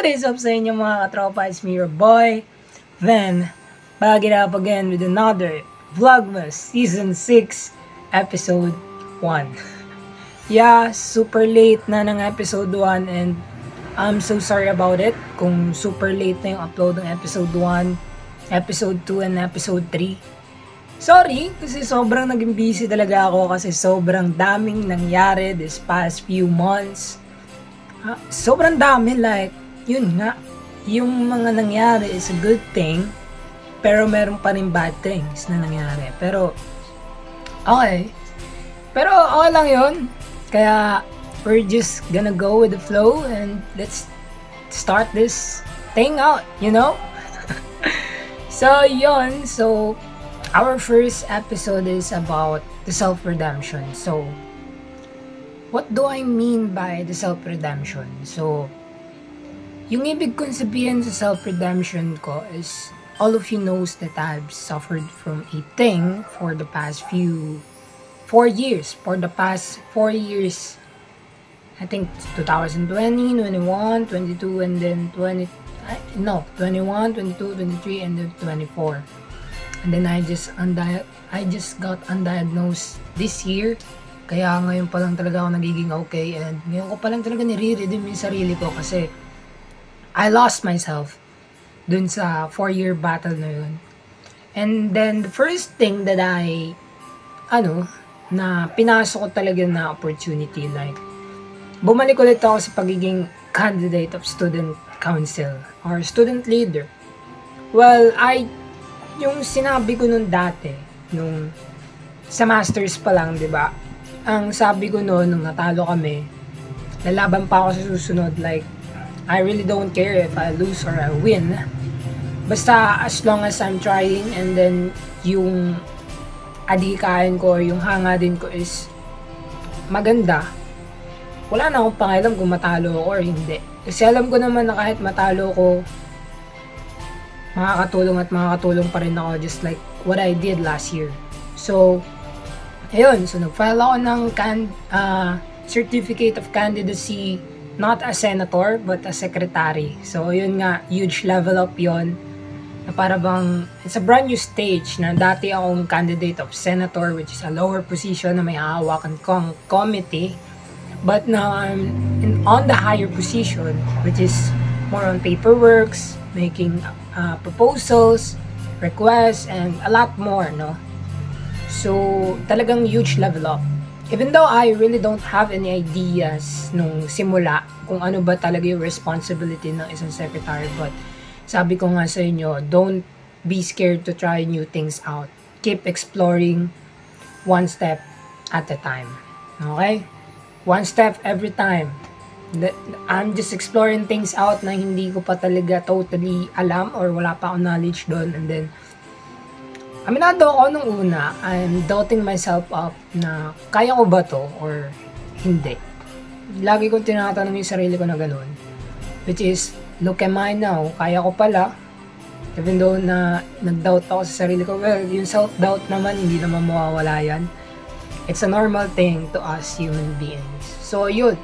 What is up sa inyo mga katropa? It's me, your boy. Then, back it up again with another Vlogmas Season 6, Episode 1. Yeah, super late na ng Episode 1 and I'm so sorry about it kung super late na yung upload ng Episode 1, Episode 2, and Episode 3. Sorry, kasi sobrang naging busy talaga ako kasi sobrang daming nangyari this past few months. Sobrang dami, like, yun nga, yung mga nangyari is a good thing, pero meron pa rin bad things na nangyari. Pero, okay lang yun. Kaya, we're just gonna go with the flow and let's start this thing out, you know? So, yun, our first episode is about the self-redemption. So, what do I mean by the self-redemption? So, yung ibig kong sabihin sa self-redemption ko is all of you knows that I've suffered from a thing for the past 4 years. For the past 4 years, I think 2020, 21, 22, and then 21, 22, 23, and then 24. And then I just got undiagnosed this year. Kaya ngayon pa lang talaga ako nagiging okay. And ngayon ko pa lang talaga nire-redeem yung sarili ko kasi I lost myself dun sa 4-year battle na yun. And then the first thing that na pinasok ko talaga na opportunity, like, bumalik ulit ako sa pagiging candidate of student council or student leader. Well, yung sinabi ko nun dati, nung sa masters pa lang, di ba? Ang sabi ko nun, nung natalo kami, lalaban pa ako sa susunod. Like, I really don't care if I lose or I win. Basta as long as I'm trying, and then yung adhikain ko or yung hanga din ko is maganda, wala na akong pakialam kung matalo ako or hindi. Kasi alam ko naman na kahit matalo ko, makakatulong pa rin ako, just like what I did last year. So, ayun. So, nag-file ako ng certificate of candidacy, not as senator, but as secretary. So, yun nga, huge level up yon. Na para bang, it's a brand new stage na dati akong candidate of senator, which is a lower position na may hahawakan kong committee. But now, I'm on the higher position, which is more on paperworks, making proposals, requests, and a lot more, no? So, talagang huge level up. Even though I really don't have any ideas nung simula kung ano ba talaga yung responsibility ng isang secretary, but sabi ko nga sa inyo, don't be scared to try new things out. Keep exploring one step at a time. Okay? One step every time. I'm just exploring things out na hindi ko pa talaga totally alam or wala pa akong knowledge doon. And then, aminado ako nung una, I'm doubting myself up na kaya ko ba to or hindi. Lagi kong tinatanong yung sarili ko na ganun. Which is, look am I now? Kaya ko pala. Even though na nag-doubt ako sa sarili ko, well, yung self-doubt naman, hindi naman mawawala yan. It's a normal thing to us human beings. So, yun.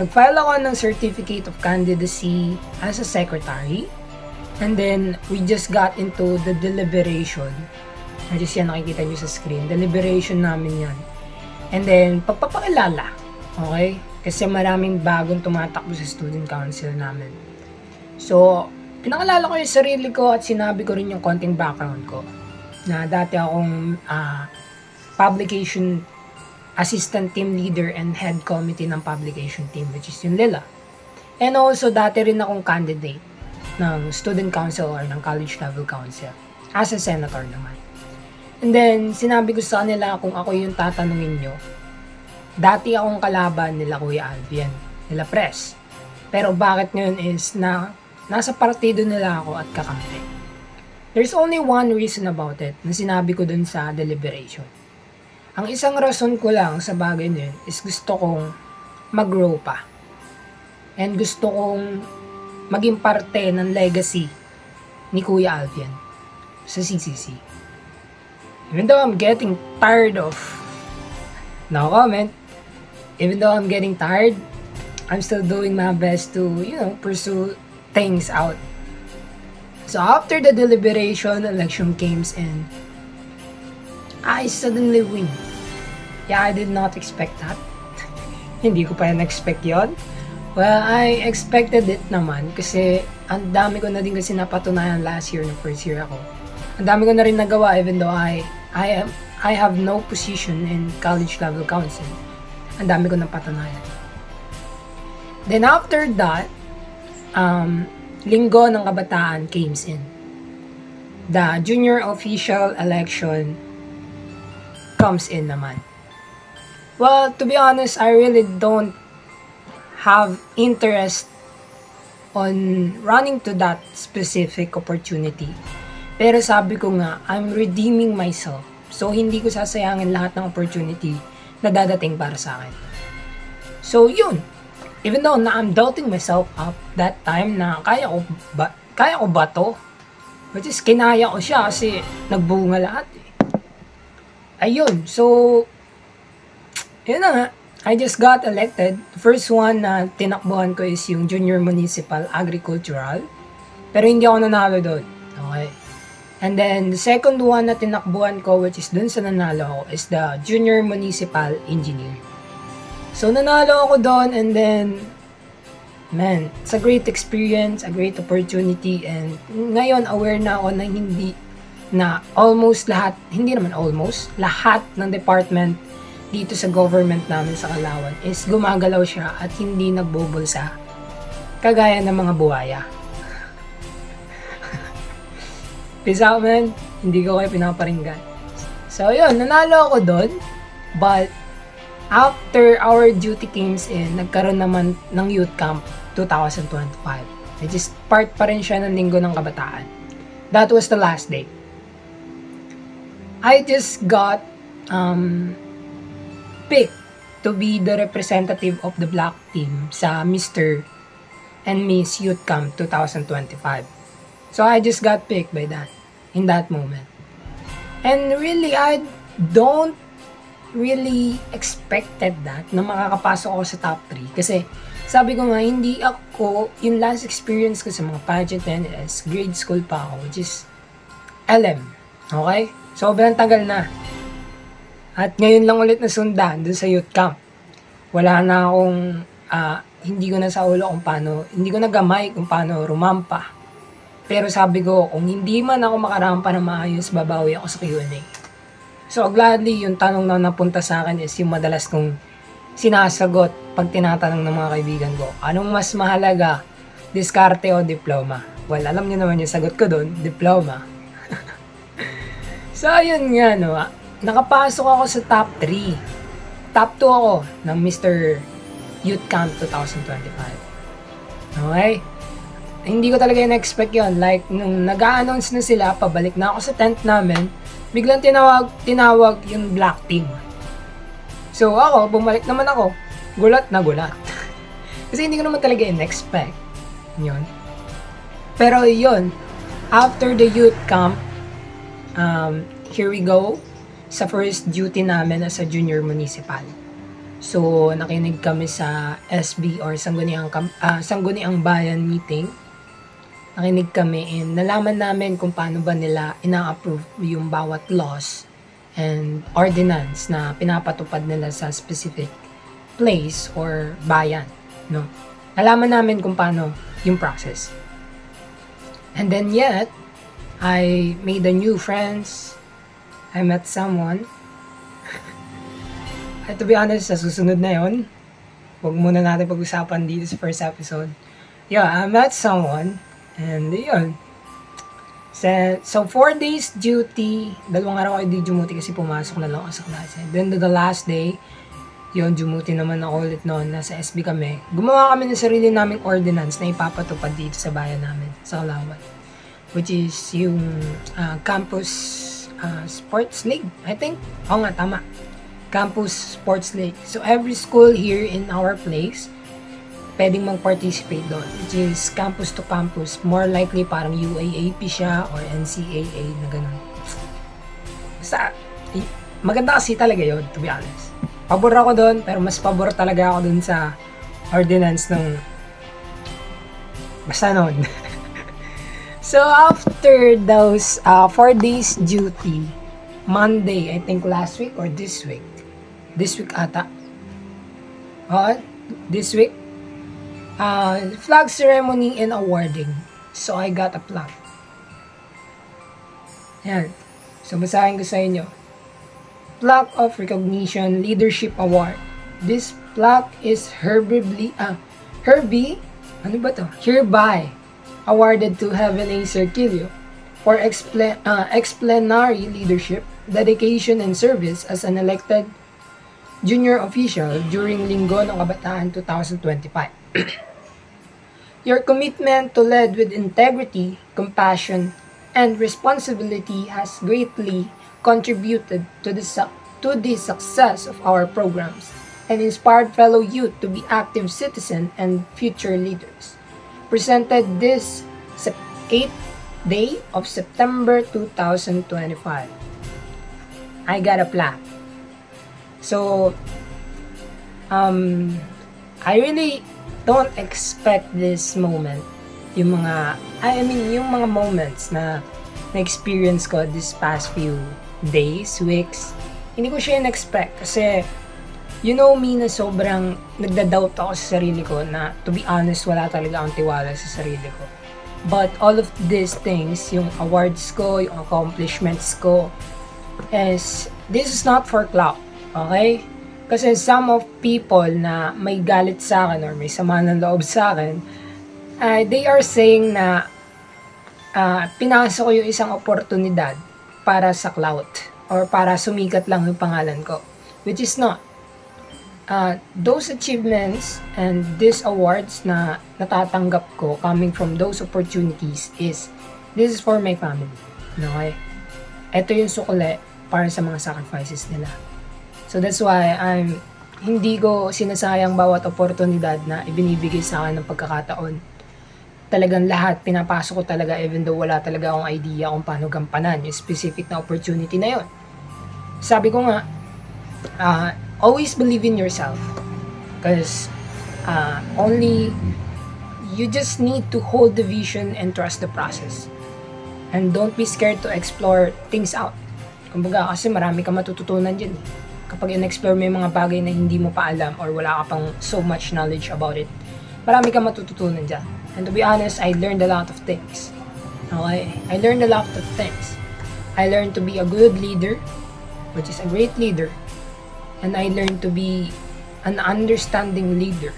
Nag-file ako ng certificate of candidacy as a secretary. And then, we just got into the deliberation. Just yan, nakikita nyo sa screen. Deliberation namin yan. And then, pagpapakilala. Okay? Kasi maraming bagong tumatakbo sa student council namin. So, pinakilala ko yung sarili ko at sinabi ko rin yung konting background ko. Na dati akong publication assistant team leader and head committee ng publication team, which is yung Lila. And also, dati rin akong candidate ng student council or ng college level council as a senator naman. And then, sinabi ko sa kanila kung ako yung tatanungin nyo, dati akong kalaban nila Kuya Alvin, nila Pres. Pero bakit ngayon is nasa partido nila ako at kakampi. There's only one reason about it na sinabi ko dun sa deliberation. Ang isang rason ko lang sa bagay na yun is gusto kong mag-grow pa. And gusto kong maging parte ng legacy ni Kuya Alvin sa CCC. Even though I'm getting tired of, no comment, even though I'm getting tired, I'm still doing my best to, pursue things out. So after the deliberation, election came in. I suddenly win. Yeah, I did not expect that. Hindi ko pa na-expect yun. Well, I expected it naman kasi ang dami ko na din kasi napatunayan last year, no first year ako. Ang dami ko na rin nagawa even though I have no position in college level council. Ang dami ko napatunayan. Then after that, Linggo ng Kabataan came in. The junior official election comes in naman. Well, to be honest, I really don't have interest on running to that specific opportunity. Pero sabi ko nga, I'm redeeming myself. So, hindi ko sasayangin lahat ng opportunity na dadating para sa akin. So, yun. Even though na I'm doubting myself up that time na kaya ko ba to? Which is, kinaya ko siya kasi nagbunga lahat. Ayun. So, yun na nga. I just got elected. The first one na tinakbuhan ko is yung Junior Municipal Agricultural. Pero hindi ako nanalo doon. Okay. And then, the second one na tinakbuhan ko, which is dun sa nanalo ako, is the Junior Municipal Engineer. So, nanalo ako doon and then, man, it's a great experience, a great opportunity, and ngayon aware na ako na almost lahat, hindi naman almost, lahat ng department dito sa government namin sa Calauan is gumagalaw siya at hindi nagbubulsa kagaya ng mga buhaya. Peace out, man. Hindi ko kayo pinaparinggan. So, yun. Nanalo ako doon. But, after our duty came in, nagkaroon naman ng youth camp 2025. Which is part pa rin siya ng Linggo ng Kabataan. That was the last day. I just got picked to be the representative of the black team sa Mr. and Miss Youth Camp 2025. So I just got picked by that, in that moment. And really, I don't really expected that na makakapasok ako sa top 3. Kasi sabi ko nga, hindi ako, yung last experience ko sa mga pageant is grade school pa ako, which is LM. Okay? Sobrang tagal na. At ngayon lang ulit nasundan doon sa youth camp. Wala na akong, hindi ko na sa ulo kung paano, hindi ko na gamay kung paano rumampa. Pero sabi ko, kung hindi man ako makarampa na maayos, babawi ako sa Q&A. So, gladly, yung tanong na napunta sa akin is yung madalas kong sinasagot pag tinatanong ng mga kaibigan ko, anong mas mahalaga, diskarte o diploma? Well, alam niyo naman yung sagot ko doon, diploma. So, ayun nga, no. Nakapasok ako sa top 3. Top 2 ako ng Mr. Youth Camp 2025. Okay? Hindi ko talaga in-expect yun. Like, nung nag-a-announce na sila, pabalik na ako sa tent namin, biglang tinawag yung black team. So, ako, bumalik naman ako. Gulat na gulat. Kasi hindi ko naman talaga in-expect. Yun. Pero yun, after the youth camp, here we go sa first duty namin as a junior municipal. So, nakinig kami sa SB or Sangguniang Bayan meeting. Nakinig kami and nalaman namin kung paano ba nila ina-approve yung bawat laws and ordinance na pinapatupad nila sa specific place or bayan. No? Nalaman namin kung paano yung process. And then yet, I made a new friends. I met someone. To be honest, sa susunod na yon, huwag muna natin pag-usapan dito sa first episode. Yeah, I met someone. And yun. So 4 days duty. 2 araw ako di dumuti kasi pumasok na lang ako sa klase. Then the last day, yun, dumuti naman ako ulit noon. Nasa SB kami. Gumawa kami ng sarili naming ordinance na ipapatupad dito sa bayan namin, sa Calauan. Which is yung Campus Sports League, I think. Oo nga, tama. Campus Sports League. So every school here in our place, pwedeng mag-participate doon, which is campus to campus. More likely parang UAAP siya or NCAA na gano'n. Basta, maganda kasi talaga yun, to be honest. Pabor ako doon, pero mas pabor talaga ako doon sa ordinance ng basta nun. So, after those 4 days duty, Monday, I think last week or this week ata. This week, flag ceremony and awarding. So, I got a plaque. Yan. So, basahin ko sa inyo. Plaque of Recognition Leadership Award. This plaque is hereby awarded to Heaven A. Cerquillo for exemplary leadership, dedication, and service as an elected junior official during Linggo ng Kabataan 2025. Your commitment to lead with integrity, compassion, and responsibility has greatly contributed to the success of our programs and inspired fellow youth to be active citizens and future leaders. Presented this 8th day of September 2025. I got a plaque. So, I really don't expect this moment. Yung mga moments na na-experience ko this past few days, weeks, hindi ko siya in-expect kasi you know me na sobrang nagda-doubt ako sa sarili ko na to be honest, wala talaga akong tiwala sa sarili ko. But all of these things, yung awards ko, yung accomplishments ko, this is not for clout. Okay? Kasi some of people na may galit sa akin or may sama ng loob sa akin, they are saying na pinasok ko yung isang oportunidad para sa clout or para sumikat lang yung pangalan ko. Which is not. Those achievements and these awards na natatanggap ko coming from those opportunities this is for my family. Okay? Ito yung sukle para sa mga sacrifices nila. So that's why hindi ko sinasayang bawat oportunidad na ibinibigay sa akin ng pagkakataon. Talagang lahat pinapasok ko talaga even though wala talaga akong idea kung paano gampanan yung specific na opportunity na yon. Sabi ko nga, always believe in yourself because only you just need to hold the vision and trust the process. And don't be scared to explore things out. Kumbaga, kasi marami kang matututunan dyan. Kapag in-explore mo yung mga bagay na hindi mo pa alam or wala ka pang so much knowledge about it, marami kang matututunan dyan. And to be honest, I learned a lot of things. Okay? I learned a lot of things. I learned to be a good leader, which is a great leader. And I learned to be an understanding leader.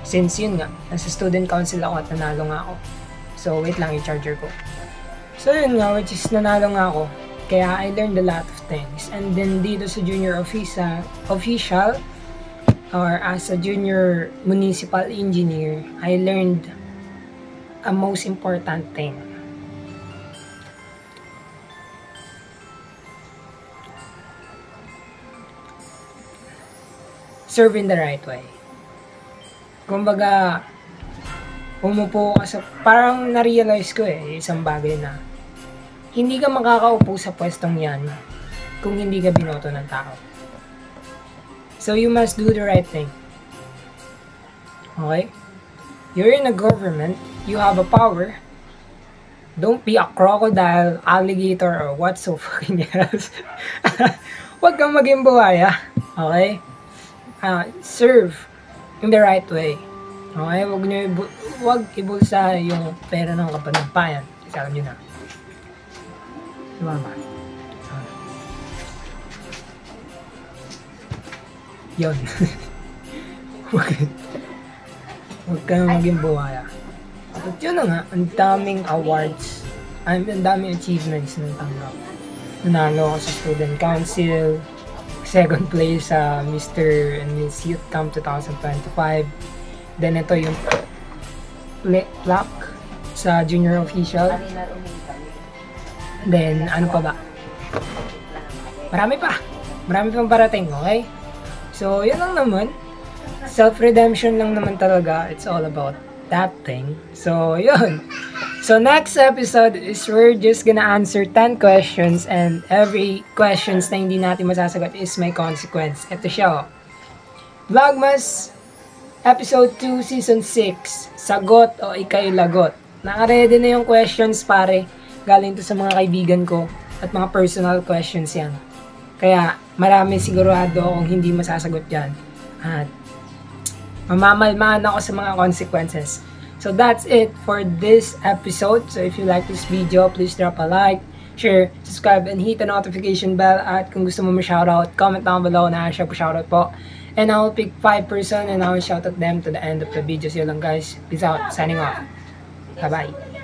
Since yun nga, nasa student council ako at nanalo nga ako. So, wait lang yung charger ko. So, yun nga, which is nanalo nga ako. Kaya I learned a lot of things. And then dito sa junior official or as a junior municipal engineer, I learned a most important thing. Serve in the right way. Kumbaga, umupo ka sa, parang na-realize ko isang bagay na hindi ka makakaupo sa pwestong yan kung hindi ka binoto ng tao. So you must do the right thing. Okay? You're in a government, you have a power. Don't be a crocodile, alligator, or what so fucking else. Huwag kang maging buhaya. Okay? Serve in the right way. Okay? Huwag ibulsa yung pera ng kapanampayan. Alam nyo na. Diba ba? Yun. Huwag ka na maging buhaya. At yun na nga, ang daming awards, ang daming achievements na tanggap. Nanalo ako sa student council, second place sa Mr. and Miss Youth Camp 2025. Then ito yung plaque sa junior official. Then, ano pa ba? Marami pang parating, okay? So, yun lang naman. Self-redemption lang naman talaga. It's all about that thing. So, yun. So, next episode is we're just gonna answer 10 questions and every questions na hindi natin masasagot is may consequence. Ito siya, oh. Vlogmas Episode 2, Season 6, Sagot o Ika'y Lagot. Naka-ready na yung questions pare. Galing to sa mga kaibigan ko at mga personal questions yan. Kaya marami sigurado akong hindi masasagot yan. At mamamalmaan ako sa mga consequences. So that's it for this episode. So if you like this video, please drop a like, share, subscribe, and hit the notification bell. At kung gusto mo ma-shoutout, comment down below na siya po shoutout po. And I will pick 5 person and I will shout out them to the end of the video. See you lang guys. Peace out. Signing off. Bye-bye.